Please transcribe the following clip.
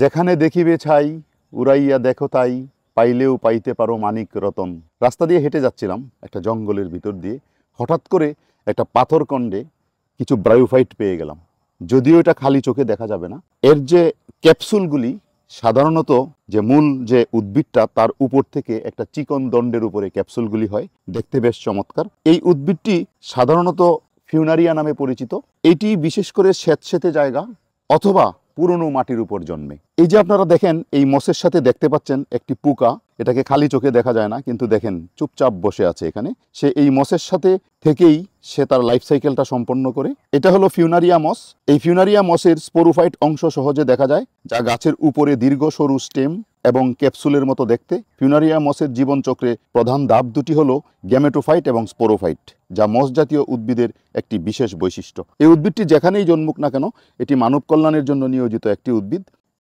যেখানে দেখিবে ছাই উড়াইয়া দেখো তাই, পাইলেও পাইতে পারো মানিক রতন। রাস্তা দিয়ে হেঁটে যাচ্ছিলাম একটা জঙ্গলের ভিতর দিয়ে, হঠাৎ করে একটা পাথরকণ্ডে কিছু ব্রায়োফাইট পেয়ে গেলাম। যদিও এটা খালি চোখে দেখা যাবে না, এর যে ক্যাপসুলগুলি সাধারণত যে মূল যে উদ্ভিদটা তার উপর থেকে একটা চিকন দণ্ডের উপরে ক্যাপসুলগুলি হয়, দেখতে বেশ চমৎকার। এই উদ্ভিদটি সাধারণত ফিউনারিয়া নামে পরিচিত। এটি বিশেষ করে স্যাঁতসেঁতে জায়গা অথবা পুরনো মাটির উপর জন্মে। এই যে আপনারা দেখেন এই মসের সাথে দেখতে পাচ্ছেন একটি পোকা, এটাকে খালি চোখে দেখা যায় না, কিন্তু দেখেন চুপচাপ বসে আছে এখানে। সে এই মসের সাথে থেকেই সে তার লাইফ সাইকেলটা সম্পন্ন করে। এটা হলো ফিউনারিয়া মস। এই ফিউনারিয়া মসের স্পোরোফাইট অংশ সহজে দেখা যায়, যা গাছের উপরে দীর্ঘ সরু স্টেম এবং ক্যাপসুলের মতো দেখতে। ফিউনারিয়া মসের জীবনচক্রে প্রধান ধাপ দুটি হলো গ্যামেটোফাইট এবং স্পোরোফাইট, যা মস জাতীয় উদ্ভিদের একটি বিশেষ বৈশিষ্ট্য। এই উদ্ভিদটি যেখানেই জন্মুক না কেন, এটি মানব কল্যাণের জন্য নিয়োজিত একটি উদ্ভিদ।